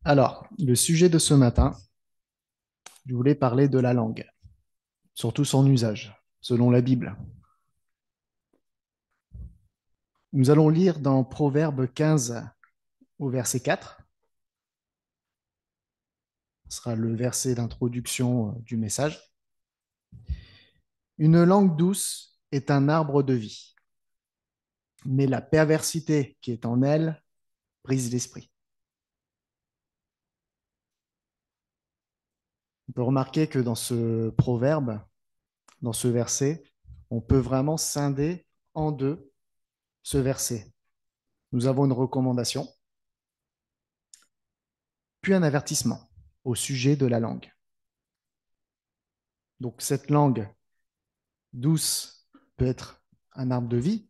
Alors, le sujet de ce matin, je voulais parler de la langue, surtout son usage, selon la Bible. Nous allons lire dans Proverbe 15 au verset 4. Ce sera le verset d'introduction du message. Une langue douce est un arbre de vie, mais la perversité qui est en elle brise l'esprit. On peut remarquer que dans ce proverbe, dans ce verset, on peut vraiment scinder en deux ce verset. Nous avons une recommandation, puis un avertissement au sujet de la langue. Donc cette langue douce peut être un arbre de vie,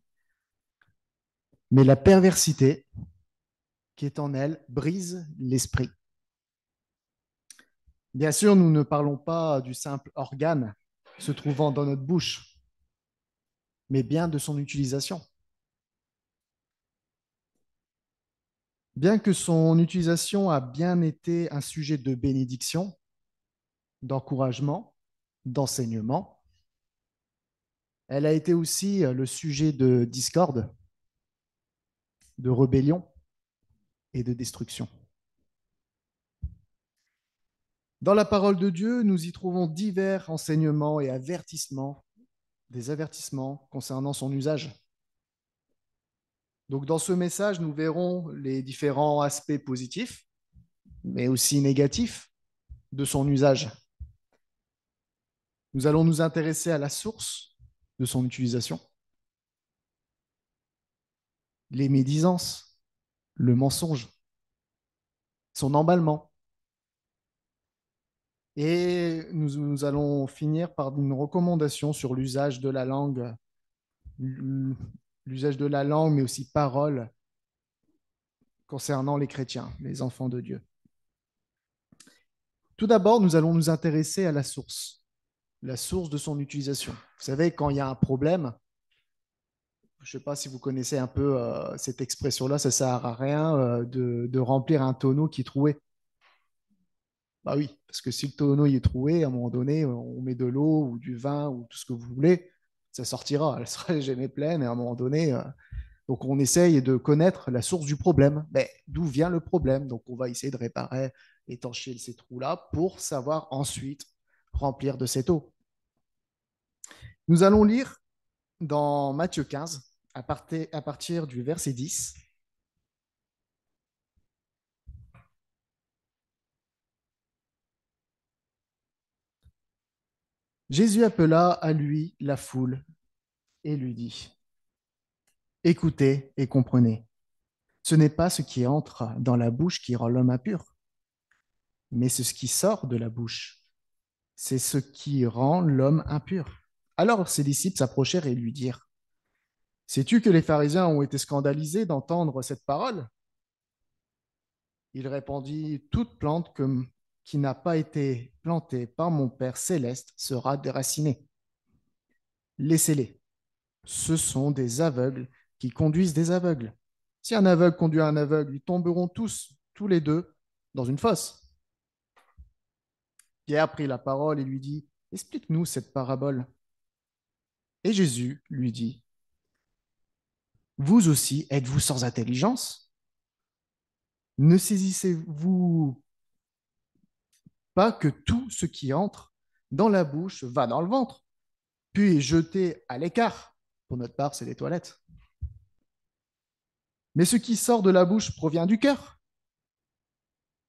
mais la perversité qui est en elle brise l'esprit. Bien sûr, nous ne parlons pas du simple organe se trouvant dans notre bouche, mais bien de son utilisation. Bien que son utilisation a bien été un sujet de bénédiction, d'encouragement, d'enseignement, elle a été aussi le sujet de discorde, de rébellion et de destruction. Dans la parole de Dieu, nous y trouvons divers enseignements et avertissements, des avertissements concernant son usage. Donc dans ce message, nous verrons les différents aspects positifs, mais aussi négatifs de son usage. Nous allons nous intéresser à la source de son utilisation, les médisances, le mensonge, son emballement. Et nous allons finir par une recommandation sur l'usage de la langue, l'usage de la langue, mais aussi parole concernant les chrétiens, les enfants de Dieu. Tout d'abord, nous allons nous intéresser à la source de son utilisation. Vous savez, quand il y a un problème, je ne sais pas si vous connaissez un peu cette expression-là, ça ne sert à rien de remplir un tonneau qui est troué. Bah oui, parce que si le tonneau il est troué, à un moment donné, on met de l'eau ou du vin ou tout ce que vous voulez, ça sortira, elle sera jamais pleine, et à un moment donné, donc on essaye de connaître la source du problème. Mais d'où vient le problème? Donc on va essayer de réparer, étancher ces trous-là pour savoir ensuite remplir de cette eau. Nous allons lire dans Matthieu 15, à partir du verset 10. Jésus appela à lui la foule et lui dit, écoutez et comprenez, ce n'est pas ce qui entre dans la bouche qui rend l'homme impur, mais ce qui sort de la bouche, c'est ce qui rend l'homme impur. Alors ses disciples s'approchèrent et lui dirent, sais-tu que les pharisiens ont été scandalisés d'entendre cette parole? Il répondit, toute plante qui n'a pas été plantée par mon Père céleste sera déracinée. Laissez-les. Ce sont des aveugles qui conduisent des aveugles. Si un aveugle conduit un aveugle, ils tomberont tous les deux, dans une fosse. Pierre prit la parole et lui dit, explique-nous cette parabole. Et Jésus lui dit, vous aussi êtes-vous sans intelligence? Ne saisissez-vous pas que tout ce qui entre dans la bouche va dans le ventre, puis est jeté à l'écart? Pour notre part, c'est les toilettes. Mais ce qui sort de la bouche provient du cœur.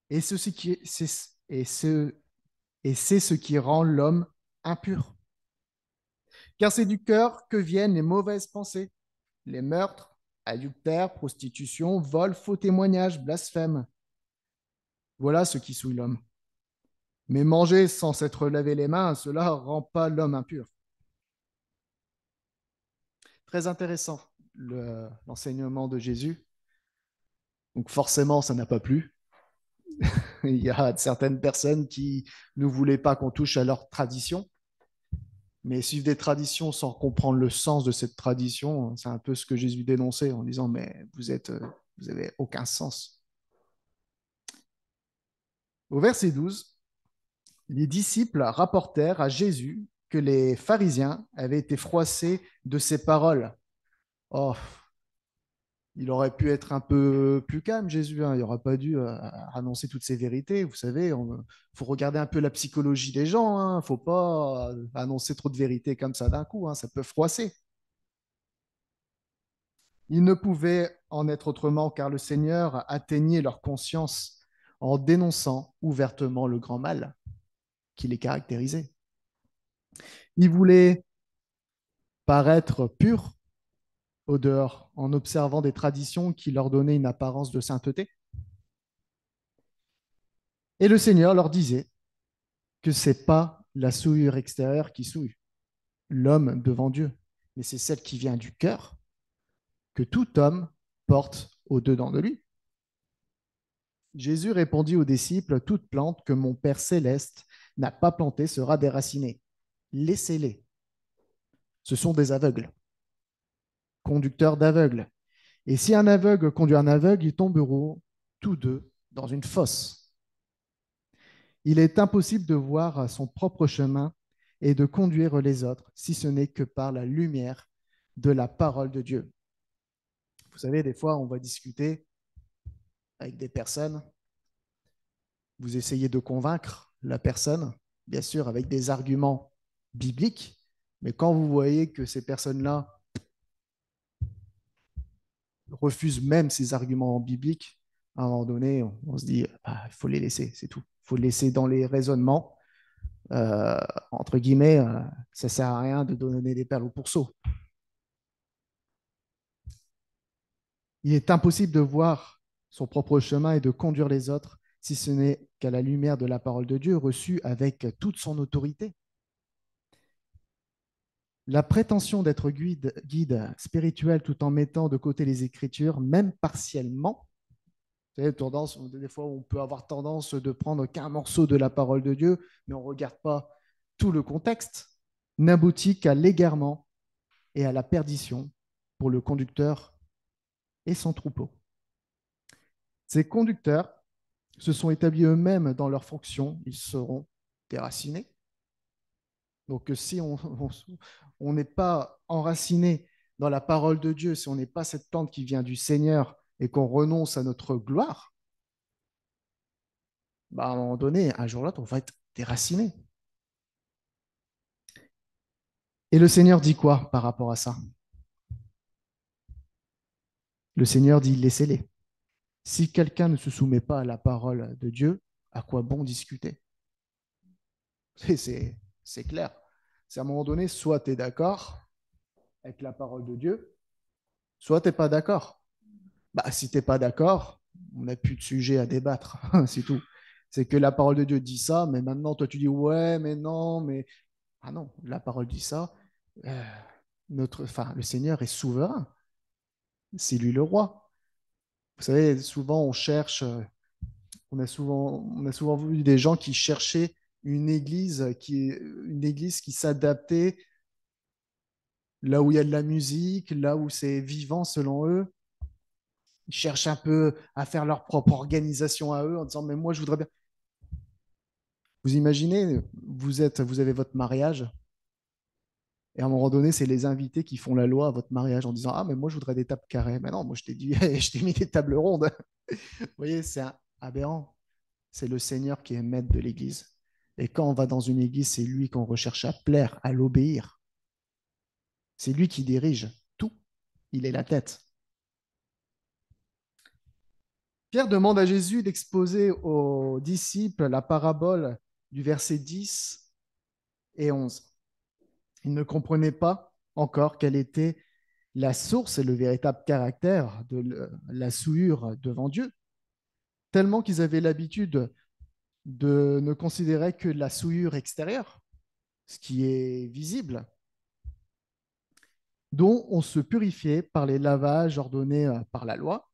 Et, ce qui, c'est, et c'est ce qui rend l'homme impur. Car c'est du cœur que viennent les mauvaises pensées, les meurtres, adultères, prostitution, vol, faux témoignages, blasphème. Voilà ce qui souille l'homme. Mais manger sans s'être lavé les mains, cela ne rend pas l'homme impur. Très intéressant, l'enseignement de Jésus. Donc forcément, ça n'a pas plu. Il y a certaines personnes qui ne voulaient pas qu'on touche à leur tradition. Mais suivre des traditions sans comprendre le sens de cette tradition, c'est un peu ce que Jésus dénonçait en disant, mais vous avez aucun sens. Au verset 12, les disciples rapportèrent à Jésus que les pharisiens avaient été froissés de ses paroles. Oh, il aurait pu être un peu plus calme, Jésus, hein. Il n'aurait pas dû annoncer toutes ces vérités. Vous savez, il faut regarder un peu la psychologie des gens. Il ne faut pas annoncer trop de vérités comme ça d'un coup, hein. Ça peut froisser. Il ne pouvait en être autrement car le Seigneur atteignait leur conscience en dénonçant ouvertement le grand mal qui les caractérisait. Il voulait paraître pur au dehors en observant des traditions qui leur donnaient une apparence de sainteté. Et le Seigneur leur disait que c'est pas la souillure extérieure qui souille l'homme devant Dieu, mais c'est celle qui vient du cœur que tout homme porte au-dedans de lui. Jésus répondit aux disciples, toute plante que mon Père céleste n'a pas plantée sera déracinée. Laissez-les. Ce sont des aveugles, conducteurs d'aveugles. Et si un aveugle conduit un aveugle, ils tomberont tous deux dans une fosse. Il est impossible de voir son propre chemin et de conduire les autres si ce n'est que par la lumière de la parole de Dieu. Vous savez, des fois, on va discuter avec des personnes, vous essayez de convaincre la personne, bien sûr, avec des arguments bibliques, mais quand vous voyez que ces personnes-là refusent même ces arguments bibliques, à un moment donné, on se dit, ah, il faut les laisser, c'est tout. Il faut les laisser dans les raisonnements. Euh, entre guillemets, ça ne sert à rien de donner des perles au pourceau. Il est impossible de voir son propre chemin et de conduire les autres si ce n'est qu'à la lumière de la parole de Dieu reçue avec toute son autorité. La prétention d'être guide spirituel tout en mettant de côté les Écritures, même partiellement, vous savez, des fois on peut avoir tendance de prendre qu'un morceau de la parole de Dieu, mais on ne regarde pas tout le contexte, n'aboutit qu'à l'égarement et à la perdition pour le conducteur et son troupeau. Ces conducteurs se sont établis eux-mêmes dans leurs fonctions, ils seront déracinés. Donc si on n'est pas enraciné dans la parole de Dieu, si on n'est pas cette plante qui vient du Seigneur et qu'on renonce à notre gloire, bah, à un moment donné, un jour ou l'autre, on va être déraciné. Et le Seigneur dit quoi par rapport à ça? Le Seigneur dit, laissez-les. Si quelqu'un ne se soumet pas à la parole de Dieu, à quoi bon discuter? C'est clair. C'est à un moment donné, soit tu es d'accord avec la parole de Dieu, soit tu n'es pas d'accord. Bah, si tu n'es pas d'accord, on n'a plus de sujet à débattre, c'est tout. C'est que la parole de Dieu dit ça, mais maintenant, toi, tu dis ouais, mais non, mais. Ah non, la parole dit ça. Euh, le Seigneur est souverain, c'est lui le roi. Vous savez, souvent, on a souvent vu des gens qui cherchaient une église qui s'adaptait là où il y a de la musique, là où c'est vivant selon eux. Ils cherchent un peu à faire leur propre organisation à eux en disant, mais moi, je voudrais bien. Vous imaginez, vous avez votre mariage, et à un moment donné, c'est les invités qui font la loi à votre mariage en disant, ah, mais moi, je voudrais des tables carrées. Mais non, moi, je t'ai dit, je t'ai mis des tables rondes. Vous voyez, c'est aberrant. C'est le Seigneur qui est maître de l'Église. Et quand on va dans une église, c'est lui qu'on recherche à plaire, à l'obéir. C'est lui qui dirige tout. Il est la tête. Pierre demande à Jésus d'exposer aux disciples la parabole du verset 10 et 11. Ils ne comprenaient pas encore quelle était la source et le véritable caractère de la souillure devant Dieu, tellement qu'ils avaient l'habitude de ne considérer que la souillure extérieure, ce qui est visible, dont on se purifiait par les lavages ordonnés par la loi.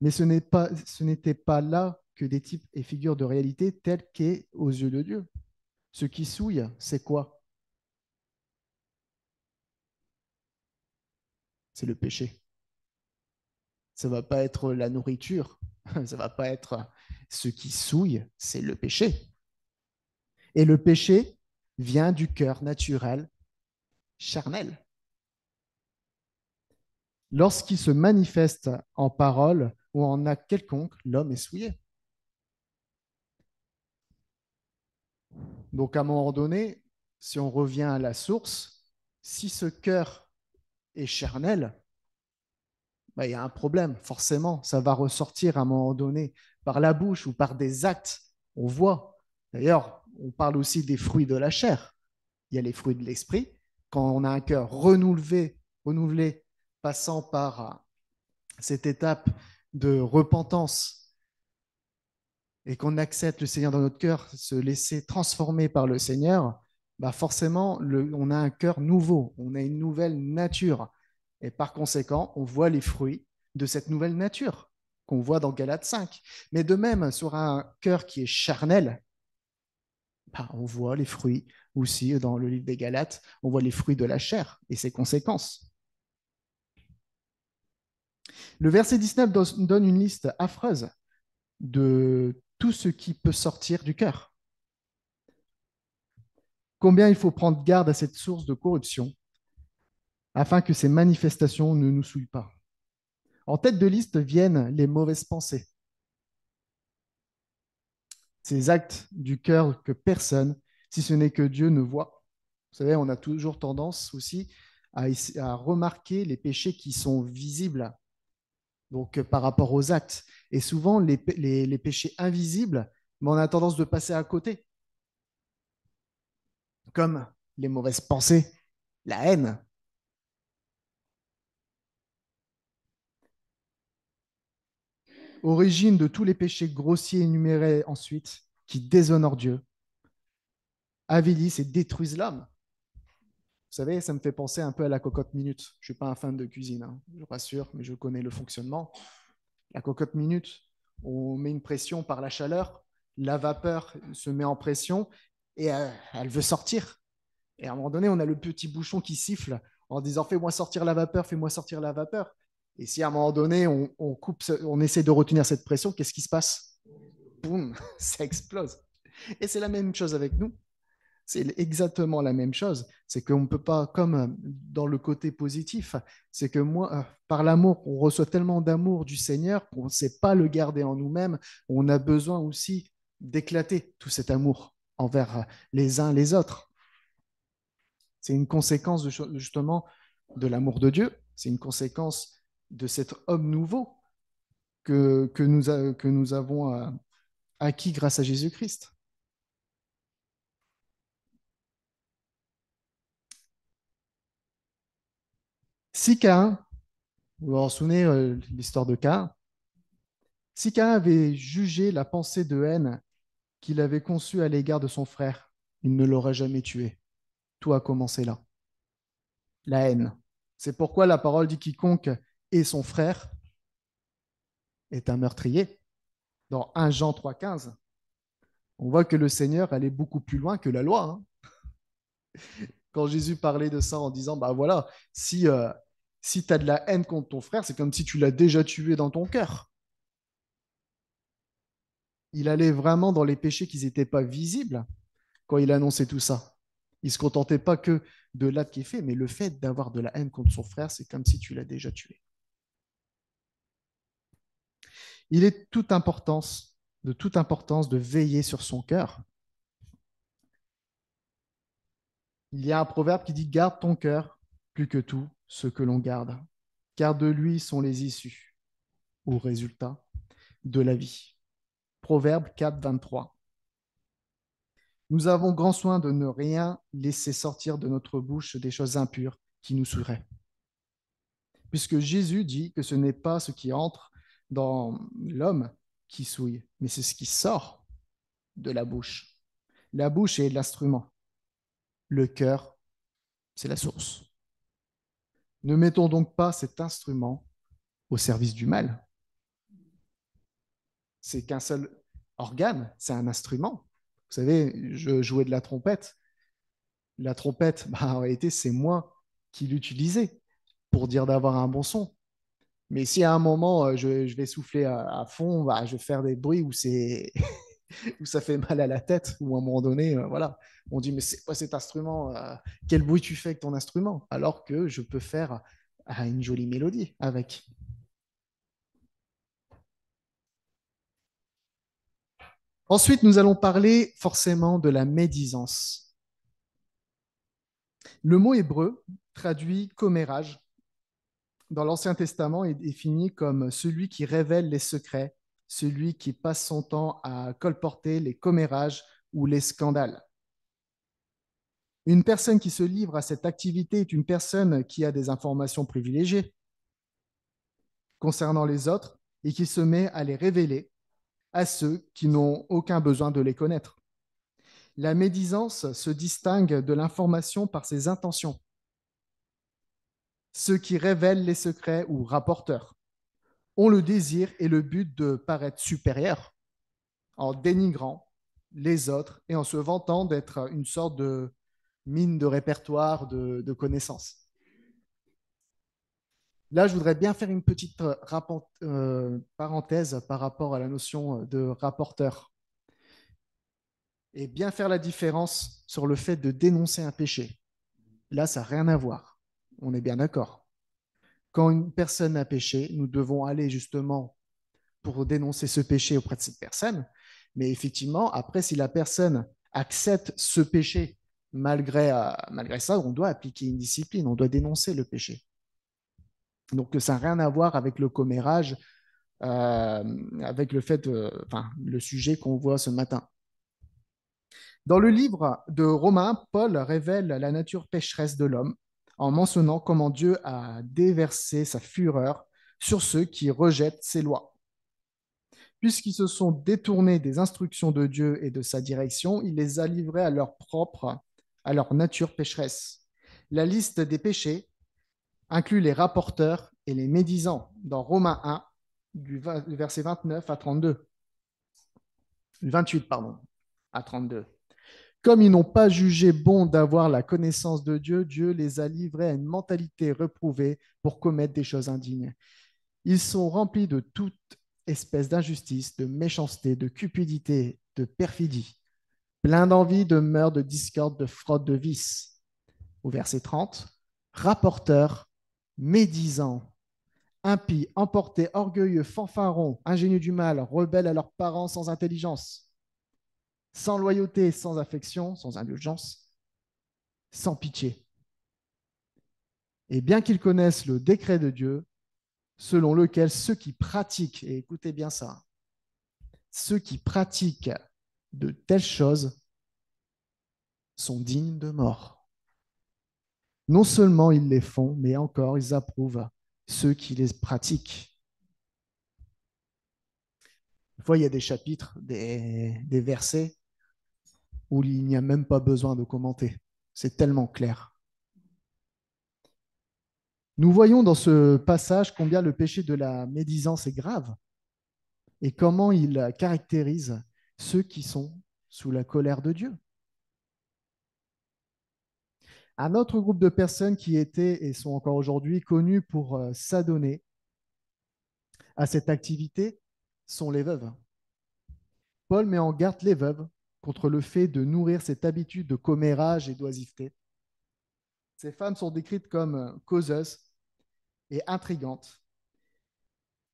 Mais ce n'était pas là que des types et figures de réalité telles qu'est aux yeux de Dieu. Ce qui souille, c'est quoi? C'est le péché. Ça ne va pas être la nourriture, ça ne va pas être Ce qui souille, c'est le péché. Et le péché vient du cœur naturel, charnel. Lorsqu'il se manifeste en parole ou en acte quelconque, l'homme est souillé. Donc, à un moment donné, si on revient à la source, si ce cœur est charnel, bah, il y a un problème, forcément. Ça va ressortir à un moment donné par la bouche ou par des actes. On voit. D'ailleurs, on parle aussi des fruits de la chair. Il y a les fruits de l'esprit. Quand on a un cœur renouvelé passant par cette étape de repentance et qu'on accepte le Seigneur dans notre cœur, se laisser transformer par le Seigneur, bah forcément, on a un cœur nouveau, on a une nouvelle nature. Et par conséquent, on voit les fruits de cette nouvelle nature qu'on voit dans Galates 5. Mais de même, sur un cœur qui est charnel, bah, on voit les fruits aussi dans le livre des Galates, on voit les fruits de la chair et ses conséquences. Le verset 19 donne une liste affreuse de tout ce qui peut sortir du cœur. Combien il faut prendre garde à cette source de corruption afin que ces manifestations ne nous souillent pas. En tête de liste viennent les mauvaises pensées, ces actes du cœur que personne, si ce n'est que Dieu, ne voit. Vous savez, on a toujours tendance aussi à remarquer les péchés qui sont visibles, donc par rapport aux actes. Et souvent, les péchés invisibles, mais on a tendance de passer à côté, comme les mauvaises pensées, la haine. Origine de tous les péchés grossiers énumérés ensuite, qui déshonorent Dieu, avilissent et détruisent l'homme. Vous savez, ça me fait penser un peu à la cocotte minute. Je ne suis pas un fan de cuisine, hein, je vous rassure, mais je connais le fonctionnement. La cocotte minute, on met une pression par la chaleur, la vapeur se met en pression et elle veut sortir. Et à un moment donné, on a le petit bouchon qui siffle en disant fais-moi sortir la vapeur, fais-moi sortir la vapeur. Et si à un moment donné, on essaie de retenir cette pression, qu'est-ce qui se passe? Boum, ça explose. Et c'est la même chose avec nous. C'est exactement la même chose. C'est qu'on ne peut pas, comme dans le côté positif, c'est que moi, par l'amour, on reçoit tellement d'amour du Seigneur qu'on ne sait pas le garder en nous-mêmes. On a besoin aussi d'éclater tout cet amour envers les uns les autres. C'est une conséquence justement de l'amour de Dieu. C'est une conséquence de cet homme nouveau que nous avons acquis grâce à Jésus-Christ. Si Caïn, vous vous souvenez l'histoire de Caïn, si Caïn avait jugé la pensée de haine qu'il avait conçue à l'égard de son frère, il ne l'aurait jamais tué. Tout a commencé là, la haine. C'est pourquoi la parole dit quiconque est son frère est un meurtrier. Dans 1 Jean 3,15, on voit que le Seigneur allait beaucoup plus loin que la loi. Hein. Quand Jésus parlait de ça en disant, bah voilà, si tu as de la haine contre ton frère, c'est comme si tu l'as déjà tué dans ton cœur. Il allait vraiment dans les péchés qui n'étaient pas visibles quand il annonçait tout ça. Il ne se contentait pas que de l'acte qui est fait, mais le fait d'avoir de la haine contre son frère, c'est comme si tu l'as déjà tué. Il est de toute importance de veiller sur son cœur. Il y a un proverbe qui dit garde ton cœur plus que tout ce que l'on garde, car de lui sont les issues ou résultats de la vie. Proverbe 4, 23. Nous avons grand soin de ne rien laisser sortir de notre bouche des choses impures qui nous souilleraient. Puisque Jésus dit que ce n'est pas ce qui entre dans l'homme qui souille, mais c'est ce qui sort de la bouche. La bouche est l'instrument. Le cœur, c'est la source. Ne mettons donc pas cet instrument au service du mal. C'est qu'un seul organe, c'est un instrument. Vous savez, je jouais de la trompette. La trompette, bah, en réalité, c'est moi qui l'utilisais pour dire d'avoir un bon son. Mais si à un moment, je vais souffler à fond, bah, je vais faire des bruits où, où ça fait mal à la tête, ou à un moment donné, voilà, on dit, mais c'est quoi cet instrument? Quel bruit tu fais avec ton instrument? Alors que je peux faire une jolie mélodie avec. Ensuite, nous allons parler forcément de la médisance. Le mot hébreu traduit commérage dans l'Ancien Testament est défini comme celui qui révèle les secrets, celui qui passe son temps à colporter les commérages ou les scandales. Une personne qui se livre à cette activité est une personne qui a des informations privilégiées concernant les autres et qui se met à les révéler à ceux qui n'ont aucun besoin de les connaître. La médisance se distingue de l'information par ses intentions. Ceux qui révèlent les secrets ou rapporteurs ont le désir et le but de paraître supérieurs en dénigrant les autres et en se vantant d'être une sorte de mine de répertoire de connaissances. Là, je voudrais bien faire une petite parenthèse par rapport à la notion de rapporteur et bien faire la différence sur le fait de dénoncer un péché. Là, ça n'a rien à voir. On est bien d'accord. Quand une personne a péché, nous devons aller justement pour dénoncer ce péché auprès de cette personne. Mais effectivement, après, si la personne accepte ce péché, malgré ça, on doit appliquer une discipline, on doit dénoncer le péché. Donc, ça n'a rien à voir avec le commérage, avec enfin, le sujet qu'on voit ce matin. Dans le livre de Romains, Paul révèle la nature pécheresse de l'homme en mentionnant comment Dieu a déversé sa fureur sur ceux qui rejettent ses lois. Puisqu'ils se sont détournés des instructions de Dieu et de sa direction, il les a livrés à leur nature pécheresse. La liste des péchés inclut les rapporteurs et les médisants dans Romains 1, du verset 29 à 32, 28 pardon, à 32. Comme ils n'ont pas jugé bon d'avoir la connaissance de Dieu, Dieu les a livrés à une mentalité reprouvée pour commettre des choses indignes. Ils sont remplis de toute espèce d'injustice, de méchanceté, de cupidité, de perfidie, pleins d'envie, de meurtre, de discorde, de fraude, de vice. Au verset 30, rapporteurs, médisants, impies, emportés, orgueilleux, fanfarons, ingénus du mal, rebelles à leurs parents, sans intelligence, sans loyauté, sans affection, sans indulgence, sans pitié. Et bien qu'ils connaissent le décret de Dieu, selon lequel ceux qui pratiquent, et écoutez bien ça, ceux qui pratiquent de telles choses sont dignes de mort. Non seulement ils les font, mais encore ils approuvent ceux qui les pratiquent. Des fois, il y a des chapitres, des versets où il n'y a même pas besoin de commenter. C'est tellement clair. Nous voyons dans ce passage combien le péché de la médisance est grave et comment il caractérise ceux qui sont sous la colère de Dieu. Un autre groupe de personnes qui étaient et sont encore aujourd'hui connus pour s'adonner à cette activité sont les veuves. Paul met en garde les veuves contre le fait de nourrir cette habitude de commérage et d'oisiveté. Ces femmes sont décrites comme causeuses et intrigantes,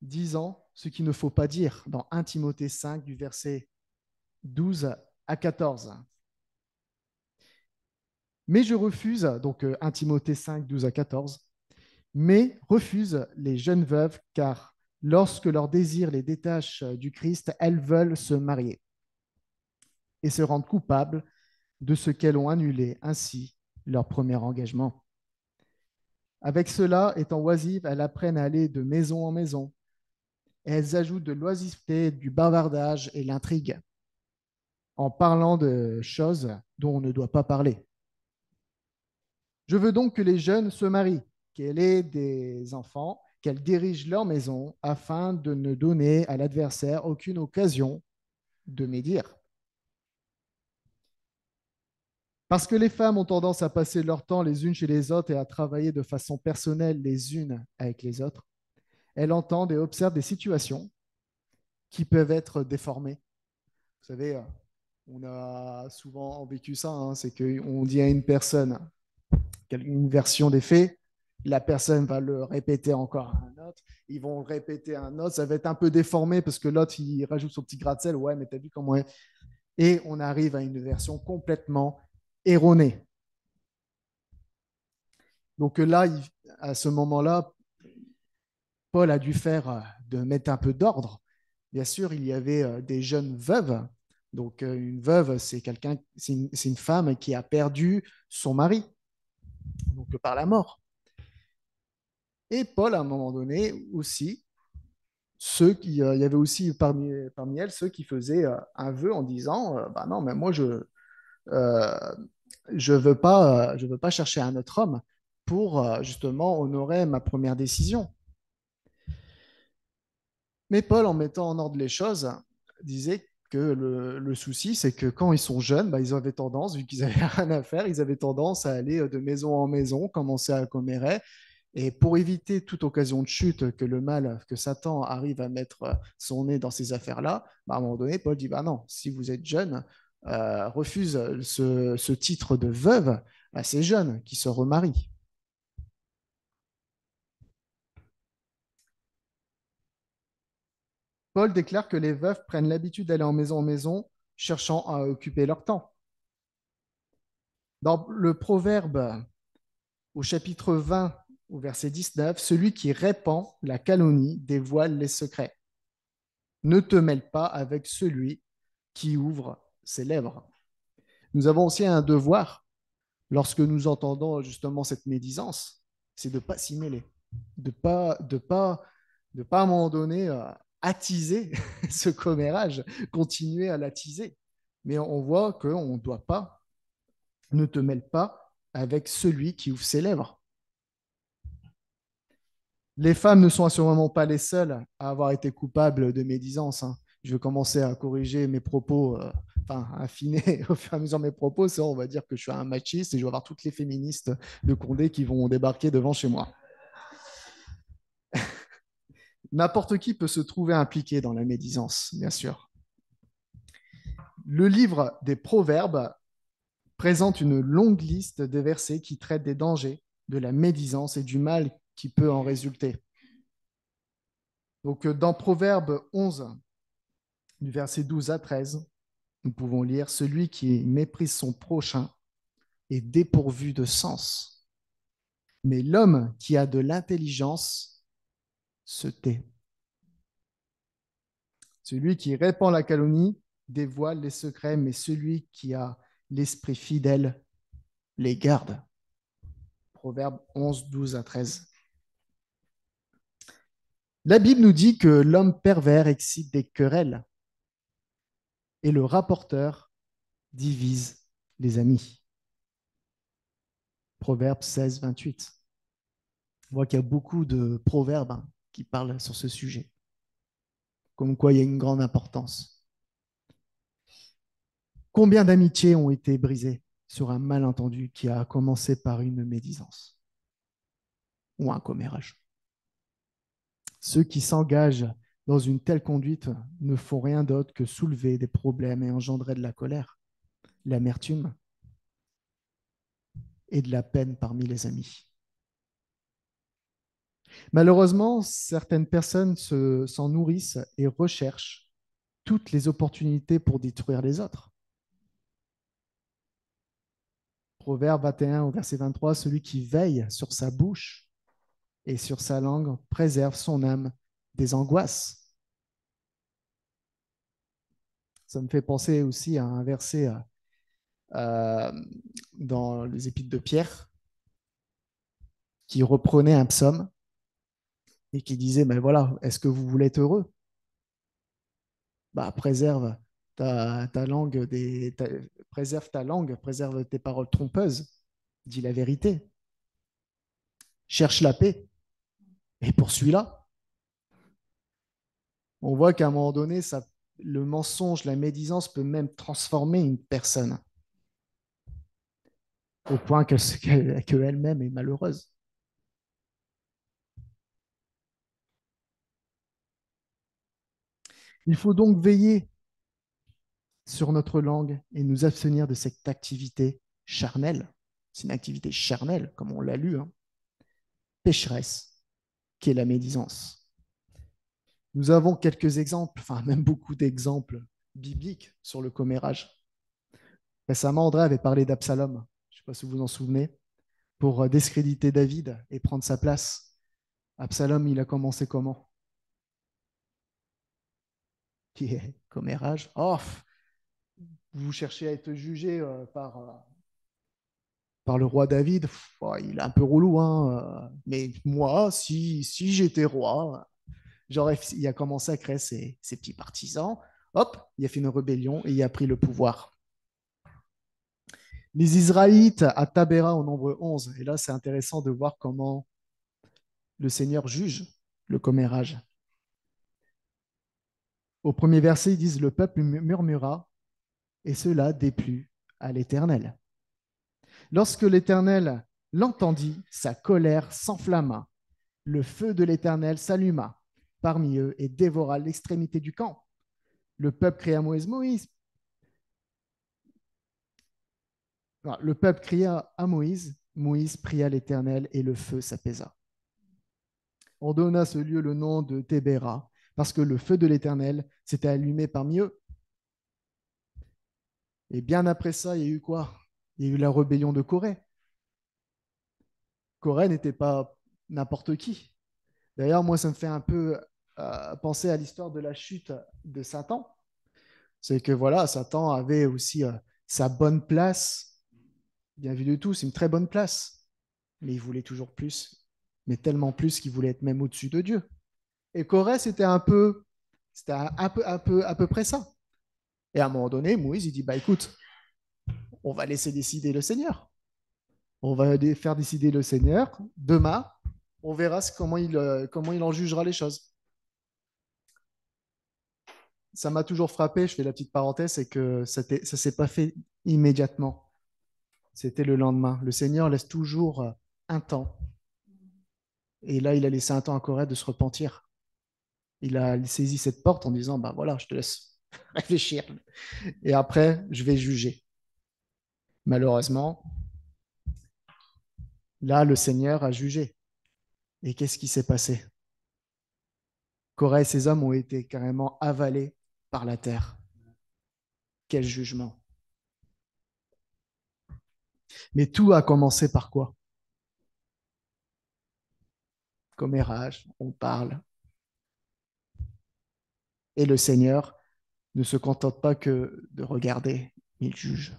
disant ce qu'il ne faut pas dire dans 1 Timothée 5 du verset 12 à 14. Mais je refuse, donc 1 Timothée 5, 12 à 14, mais refuse les jeunes veuves car lorsque leur désir les détache du Christ, elles veulent se marier et se rendent coupables de ce qu'elles ont annulé ainsi leur premier engagement. Avec cela, étant oisives, elles apprennent à aller de maison en maison et elles ajoutent de l'oisiveté, du bavardage et l'intrigue en parlant de choses dont on ne doit pas parler. Je veux donc que les jeunes se marient, qu'elles aient des enfants, qu'elles dirigent leur maison afin de ne donner à l'adversaire aucune occasion de médire. Parce que les femmes ont tendance à passer leur temps les unes chez les autres et à travailler de façon personnelle les unes avec les autres, Elle entend et observe des situations qui peuvent être déformées. Vous savez, on a souvent vécu ça, hein, c'est qu'on dit à une personne une version des faits, la personne va le répéter encore à un autre, ils vont le répéter à un autre, ça va être un peu déformé parce que l'autre, il rajoute son petit gratte de sel, ouais, mais t'as vu comment... Et on arrive à une version complètement erronée. Donc là, à ce moment-là, Paul a dû faire de mettre un peu d'ordre. Bien sûr, il y avait des jeunes veuves. Donc une veuve, c'est quelqu'un, c'est une femme qui a perdu son mari, donc par la mort. Et Paul, à un moment donné aussi, il y avait aussi parmi elles ceux qui faisaient un vœu en disant, bah non, mais moi euh, je veux pas chercher un autre homme pour justement honorer ma première décision. Mais Paul, en mettant en ordre les choses, disait que le souci, c'est que quand ils sont jeunes, bah, ils avaient tendance, vu qu'ils avaient rien à faire, ils avaient tendance à aller de maison en maison, commencer à commérer. Et pour éviter toute occasion de chute, que le mal, que Satan arrive à mettre son nez dans ces affaires-là, bah, à un moment donné, Paul dit, bah non, si vous êtes jeune, refuse ce titre de veuve à ces jeunes qui se remarient. Paul déclare que les veuves prennent l'habitude d'aller en maison, cherchant à occuper leur temps. Dans le Proverbe, au chapitre 20, au verset 19, celui qui répand la calomnie dévoile les secrets. Ne te mêle pas avec celui qui ouvre ses lèvres. Nous avons aussi un devoir, lorsque nous entendons justement cette médisance, c'est de ne pas s'y mêler, de pas à un moment donné attiser ce commérage, continuer à l'attiser. Mais on voit qu'on ne doit pas, ne te mêle pas avec celui qui ouvre ses lèvres. Les femmes ne sont assurément pas les seules à avoir été coupables de médisance, hein. Je vais commencer à corriger mes propos, enfin, à affiner au fur et à mesure mes propos. Ça, on va dire que je suis un machiste et je vais avoir toutes les féministes de Condé qui vont débarquer devant chez moi. N'importe qui peut se trouver impliqué dans la médisance, bien sûr. Le livre des Proverbes présente une longue liste de versets qui traitent des dangers, de la médisance et du mal qui peut en résulter. Donc, dans Proverbe 11, du verset 12 à 13, nous pouvons lire, celui qui méprise son prochain est dépourvu de sens, mais l'homme qui a de l'intelligence se tait. Celui qui répand la calomnie dévoile les secrets, mais celui qui a l'esprit fidèle les garde. Proverbe 11, 12 à 13. La Bible nous dit que l'homme pervers excite des querelles et le rapporteur divise les amis. Proverbe 16, 28. On voit qu'il y a beaucoup de proverbes qui parlent sur ce sujet, comme quoi il y a une grande importance. Combien d'amitiés ont été brisées sur un malentendu qui a commencé par une médisance ou un commérage? Ceux qui s'engagent dans une telle conduite ne font rien d'autre que soulever des problèmes et engendrer de la colère, l'amertume et de la peine parmi les amis. Malheureusement, certaines personnes s'en nourrissent et recherchent toutes les opportunités pour détruire les autres. Proverbe 21 au verset 23, celui qui veille sur sa bouche et sur sa langue préserve son âme des angoisses. Ça me fait penser aussi à un verset euh, dans les Épîtres de Pierre qui reprenait un psaume et qui disait, ben voilà, est-ce que vous voulez être heureux? Bah, ta langue, préserve ta langue, préserve tes paroles trompeuses, dis la vérité, cherche la paix et poursuis-la. On voit qu'à un moment donné, le mensonge, la médisance peut même transformer une personne au point qu'elle-même est malheureuse. Il faut donc veiller sur notre langue et nous abstenir de cette activité charnelle. C'est une activité charnelle, comme on l'a lu, hein, pécheresse, qui est la médisance. Nous avons quelques exemples, enfin même beaucoup d'exemples bibliques sur le commérage. Récemment, André avait parlé d'Absalom, je ne sais pas si vous vous en souvenez, pour discréditer David et prendre sa place. Absalom, il a commencé comment? Qui est commérage. Oh, vous cherchez à être jugé par le roi David. Oh, il est un peu relou, hein. Mais moi, si j'étais roi, il a commencé à créer ses petits partisans. Hop, il a fait une rébellion et il a pris le pouvoir. Les Israélites à Tabéra au nombre 11. Et là, c'est intéressant de voir comment le Seigneur juge le commérage. Au premier verset, ils disent, le peuple murmura et cela déplut à l'Éternel. Lorsque l'Éternel l'entendit, sa colère s'enflamma. Le feu de l'Éternel s'alluma parmi eux et dévora l'extrémité du camp. Le peuple cria à Moïse, Moïse. Non, le peuple cria à Moïse, Moïse pria l'Éternel et le feu s'apaisa. On donna à ce lieu le nom de Tébéra, parce que le feu de l'Éternel s'était allumé parmi eux. Et bien après ça, il y a eu quoi? Il y a eu la rébellion de Corée. Corée n'était pas n'importe qui. D'ailleurs, moi, ça me fait un peu penser à l'histoire de la chute de Satan. C'est que voilà, Satan avait aussi sa bonne place, bien vu de tous, une très bonne place. Mais il voulait toujours plus, mais tellement plus qu'il voulait être même au-dessus de Dieu. Et Corée, c'était à peu près ça. Et à un moment donné, Moïse, il dit, bah écoute, on va laisser décider le Seigneur. On va faire décider le Seigneur. Demain, on verra comment il en jugera les choses. Ça m'a toujours frappé, je fais la petite parenthèse, c'est que ça ne s'est pas fait immédiatement. C'était le lendemain. Le Seigneur laisse toujours un temps. Et là, il a laissé un temps à Corée de se repentir. Il a saisi cette porte en disant, ben voilà, je te laisse réfléchir. Et après, je vais juger. Malheureusement, là, le Seigneur a jugé. Et qu'est-ce qui s'est passé? Corée et ses hommes ont été carrément avalés par la terre. Quel jugement. Mais tout a commencé par quoi? Commérage, on parle. Et le Seigneur ne se contente pas que de regarder, il juge.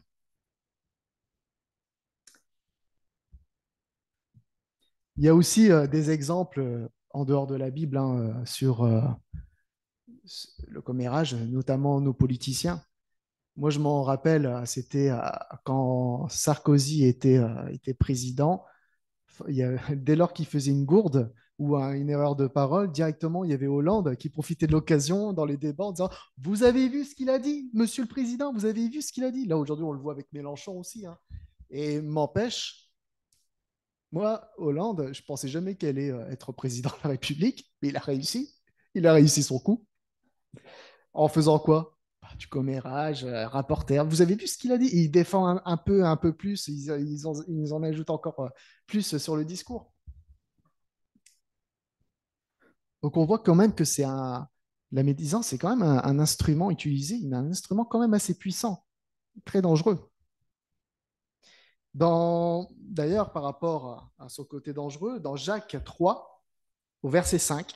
Il y a aussi des exemples en dehors de la Bible hein, sur le commérage, notamment nos politiciens. Moi, je m'en rappelle, c'était quand Sarkozy était président. Dès lors qu'il faisait une gourde ou une erreur de parole, directement, il y avait Hollande qui profitait de l'occasion dans les débats en disant vous avez vu ce qu'il a dit, monsieur le président, vous avez vu ce qu'il a dit. Là, aujourd'hui, on le voit avec Mélenchon aussi. Hein. Et m'empêche, moi, Hollande, je pensais jamais qu'elle allait être président de la République, mais il a réussi. Il a réussi son coup. En faisant quoi? Bah, du commérage, rapporteur. Vous avez vu ce qu'il a dit? Il défend un peu plus. Ils en ajoutent encore plus sur le discours. Donc on voit quand même que la médisance, c'est quand même un instrument utilisé, un instrument quand même assez puissant, très dangereux. D'ailleurs, par rapport à son côté dangereux, dans Jacques 3, au verset 5,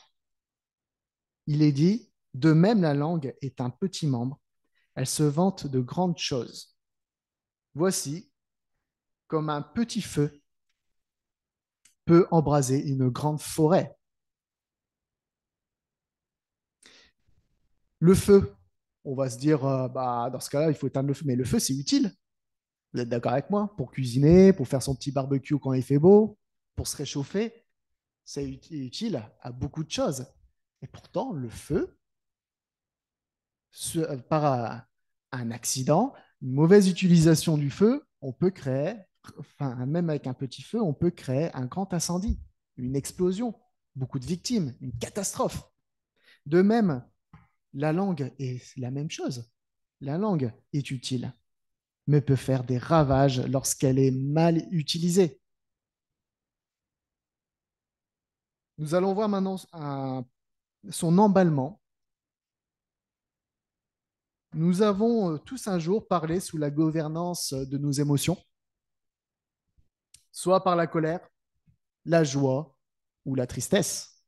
il est dit, de même la langue est un petit membre, elle se vante de grandes choses. Voici comme un petit feu peut embraser une grande forêt. Le feu, on va se dire, bah, dans ce cas-là, il faut éteindre le feu, mais le feu, c'est utile. Vous êtes d'accord avec moi? Pour cuisiner, pour faire son petit barbecue quand il fait beau, pour se réchauffer, c'est utile à beaucoup de choses. Et pourtant, le feu, par un accident, une mauvaise utilisation du feu, on peut créer, enfin, même avec un petit feu, on peut créer un grand incendie, une explosion, beaucoup de victimes, une catastrophe. De même, La langue est la même chose. La langue est utile, mais peut faire des ravages lorsqu'elle est mal utilisée. Nous allons voir maintenant son emballement. Nous avons tous un jour parlé sous la gouvernance de nos émotions, soit par la colère, la joie ou la tristesse.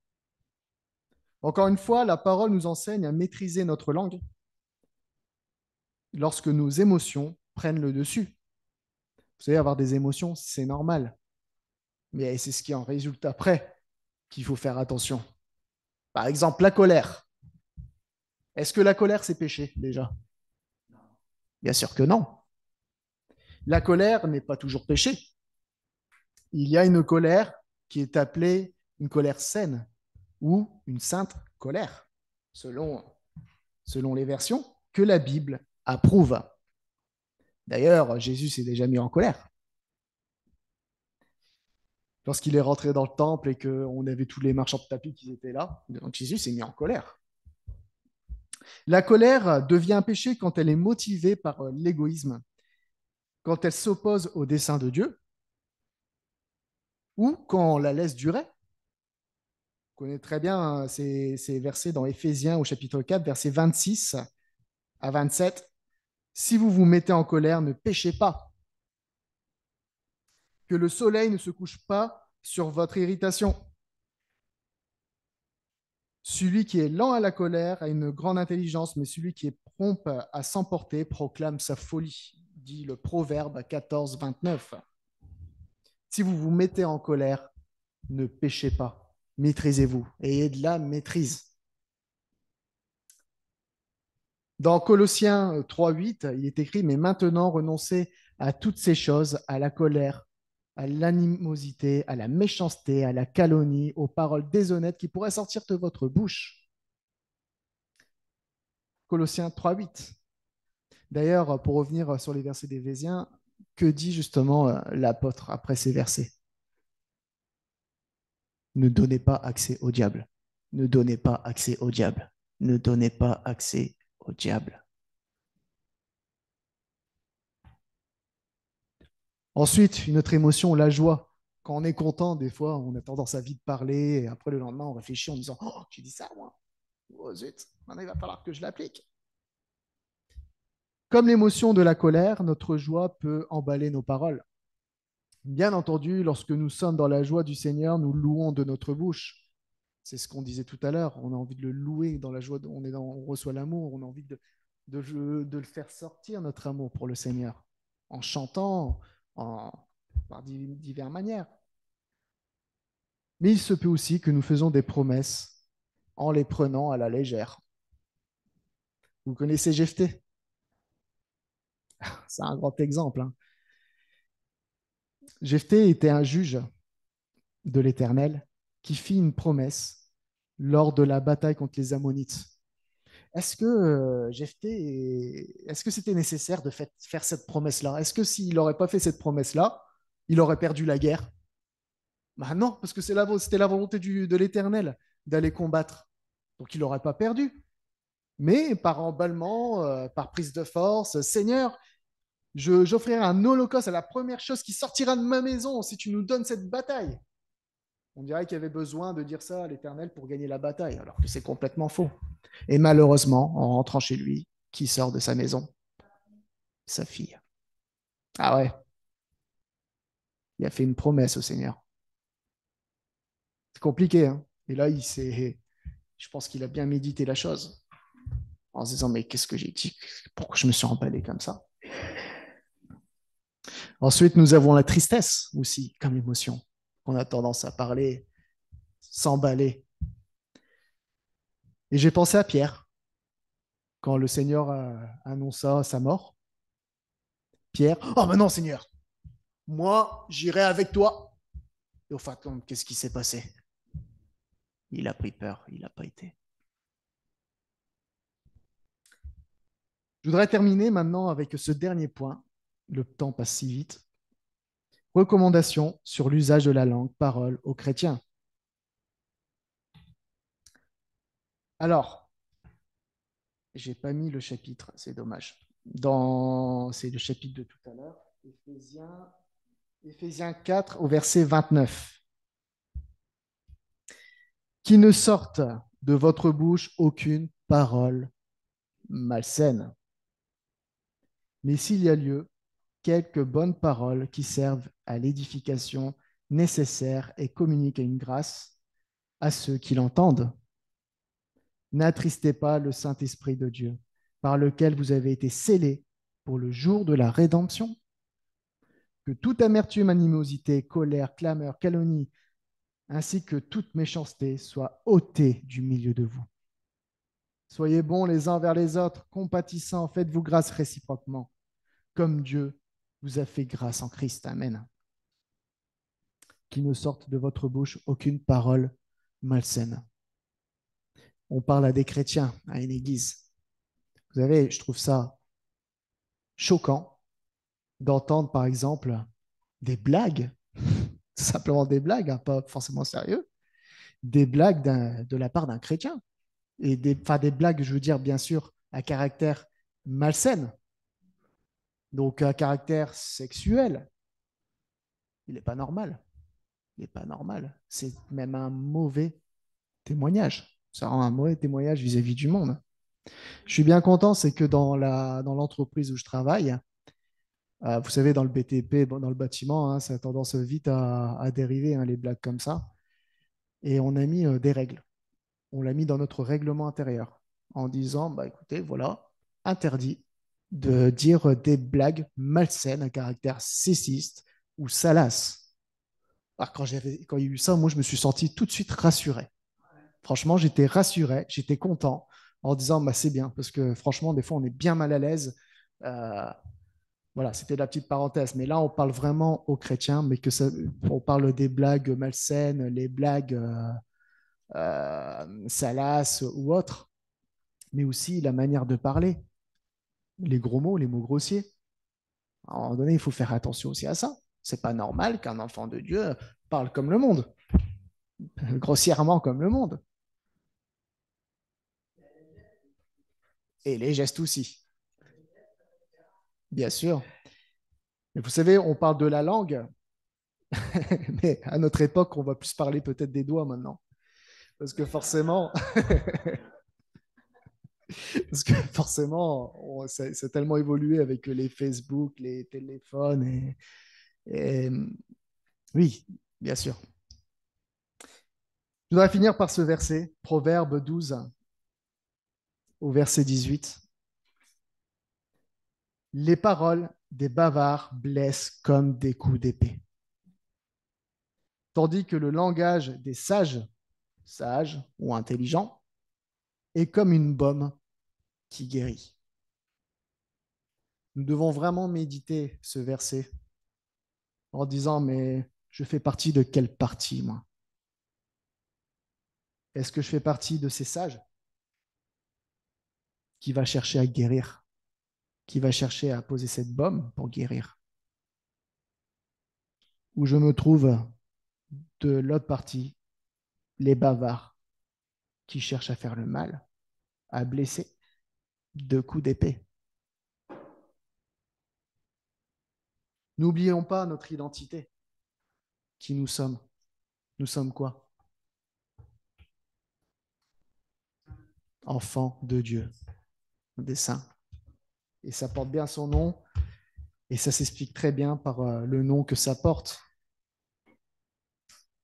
Encore une fois, la parole nous enseigne à maîtriser notre langue lorsque nos émotions prennent le dessus. Vous savez, avoir des émotions, c'est normal, mais c'est ce qui en résulte après qu'il faut faire attention. Par exemple, la colère. Est-ce que la colère, c'est péché déjà? Bien sûr que non. La colère n'est pas toujours péché. Il y a une colère qui est appelée une colère saine ou une sainte colère, selon, selon les versions que la Bible approuve. D'ailleurs, Jésus s'est déjà mis en colère. Lorsqu'il est rentré dans le temple et qu'on avait tous les marchands de tapis qui étaient là, donc Jésus s'est mis en colère. La colère devient un péché quand elle est motivée par l'égoïsme, quand elle s'oppose au dessein de Dieu ou quand on la laisse durer. On connaît très bien ces versets dans Éphésiens au chapitre 4, versets 26 à 27. Si vous vous mettez en colère, ne péchez pas. Que le soleil ne se couche pas sur votre irritation. Celui qui est lent à la colère a une grande intelligence, mais celui qui est prompt à s'emporter proclame sa folie, dit le Proverbe 14, 29. Si vous vous mettez en colère, ne péchez pas. Maîtrisez-vous. Ayez de la maîtrise. Dans Colossiens 3.8, il est écrit, mais maintenant renoncez à toutes ces choses, à la colère, à l'animosité, à la méchanceté, à la calomnie, aux paroles déshonnêtes qui pourraient sortir de votre bouche. Colossiens 3.8. D'ailleurs, pour revenir sur les versets d'Éphésiens, que dit justement l'apôtre après ces versets? Ne donnez pas accès au diable. Ne donnez pas accès au diable. Ne donnez pas accès au diable. Ensuite, une autre émotion, la joie. Quand on est content, des fois, on a tendance à vite parler et après le lendemain, on réfléchit en disant oh, j'ai dit ça, moi. Oh zut, maintenant il va falloir que je l'applique. Comme l'émotion de la colère, notre joie peut emballer nos paroles. Bien entendu, lorsque nous sommes dans la joie du Seigneur, nous louons de notre bouche. C'est ce qu'on disait tout à l'heure. On a envie de le louer dans la joie. On reçoit l'amour. On a envie de le faire sortir, notre amour pour le Seigneur, en chantant, en, par diverses manières. Mais il se peut aussi que nous faisons des promesses en les prenant à la légère. Vous connaissez Jephthé? C'est un grand exemple. Hein. Jephthé était un juge de l'Éternel qui fit une promesse lors de la bataille contre les Ammonites. Est-ce que est-ce que c'était nécessaire de faire cette promesse-là? Est-ce que s'il n'aurait pas fait cette promesse-là, il aurait perdu la guerre? Ben non, parce que c'était la volonté de l'Éternel d'aller combattre. Donc il n'aurait pas perdu. Mais par emballement, par prise de force, Seigneur, j'offrirai un holocauste à la première chose qui sortira de ma maison si tu nous donnes cette bataille. On dirait qu'il y avait besoin de dire ça à l'Éternel pour gagner la bataille, alors que c'est complètement faux. Et malheureusement, en rentrant chez lui, qui sort de sa maison? Sa fille. Ah ouais, il a fait une promesse au Seigneur. C'est compliqué, hein? Et là, je pense qu'il a bien médité la chose, en se disant, mais qu'est-ce que j'ai dit? Pourquoi je me suis emballé comme ça? Ensuite, nous avons la tristesse aussi, comme émotion. On a tendance à parler, s'emballer. Et j'ai pensé à Pierre, quand le Seigneur annonça sa mort. Pierre, oh ben non, Seigneur, moi, j'irai avec toi. Et au fait, qu'est-ce qui s'est passé? Il a pris peur, il n'a pas été. Je voudrais terminer maintenant avec ce dernier point. Le temps passe si vite. Recommandation sur l'usage de la langue, parole aux chrétiens. Alors, J'ai pas mis le chapitre, c'est dommage. C'est le chapitre de tout à l'heure, Éphésiens 4 au verset 29. Qui ne sorte de votre bouche aucune parole malsaine, mais s'il y a lieu, quelques bonnes paroles qui servent à l'édification nécessaire et communiquent une grâce à ceux qui l'entendent. N'attristez pas le Saint-Esprit de Dieu, par lequel vous avez été scellés pour le jour de la rédemption. Que toute amertume, animosité, colère, clameur, calomnie, ainsi que toute méchanceté soit ôtée du milieu de vous. Soyez bons les uns vers les autres, compatissants, faites-vous grâce réciproquement, comme Dieu vous a fait grâce en Christ. Amen. Qu'il ne sorte de votre bouche aucune parole malsaine. On parle à des chrétiens, à une église. Vous savez, je trouve ça choquant d'entendre, par exemple, des blagues, simplement des blagues, hein, pas forcément sérieux, des blagues de la part d'un chrétien. Et des blagues, je veux dire, bien sûr, à caractère malsaine, donc à caractère sexuel. Il n'est pas normal. Il n'est pas normal. C'est même un mauvais témoignage. Ça rend un mauvais témoignage vis-à-vis du monde. Je suis bien content, c'est que dans l'entreprise où je travaille, vous savez, dans le BTP, dans le bâtiment, hein, ça a tendance vite à dériver, hein, les blagues comme ça. Et on a mis des règles. On l'a mis dans notre règlement intérieur en disant, bah, écoutez, voilà, interdit de dire des blagues malsaines à caractère sexiste ou salace. Alors, quand il y a eu ça, moi, je me suis senti tout de suite rassuré. Franchement, j'étais rassuré, j'étais content en disant, bah, c'est bien, parce que franchement, des fois, on est bien mal à l'aise. Euh, voilà, c'était la petite parenthèse. Mais là, on parle vraiment aux chrétiens, mais on parle des blagues malsaines, les blagues salaces ou autres, mais aussi la manière de parler, les gros mots, les mots grossiers. À un moment donné, il faut faire attention aussi à ça. C'est pas normal qu'un enfant de Dieu parle comme le monde, grossièrement comme le monde. Et les gestes aussi, bien sûr. Mais vous savez, on parle de la langue, mais à notre époque, on va plus parler peut-être des doigts maintenant. Parce que forcément, parce que forcément, c'est tellement évolué avec les Facebook, les téléphones. Et oui, bien sûr. Je voudrais finir par ce verset, Proverbe 12, au verset 18. Les paroles des bavards blessent comme des coups d'épée, tandis que le langage des sages ou intelligents, est comme une baume qui guérit. Nous devons vraiment méditer ce verset en disant, mais je fais partie de quelle partie, moi? Est-ce que je fais partie de ces sages qui va chercher à guérir, qui va chercher à poser cette baume pour guérir? Ou je me trouve de l'autre partie, les bavards qui cherchent à faire le mal, à blesser de coups d'épée? N'oublions pas notre identité, qui nous sommes. Nous sommes quoi? Enfants de Dieu, des saints. Et ça porte bien son nom, et ça s'explique très bien par le nom que ça porte.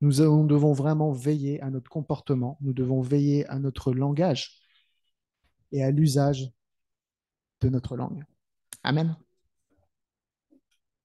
Nous devons vraiment veiller à notre comportement, nous devons veiller à notre langage et à l'usage de notre langue. Amen.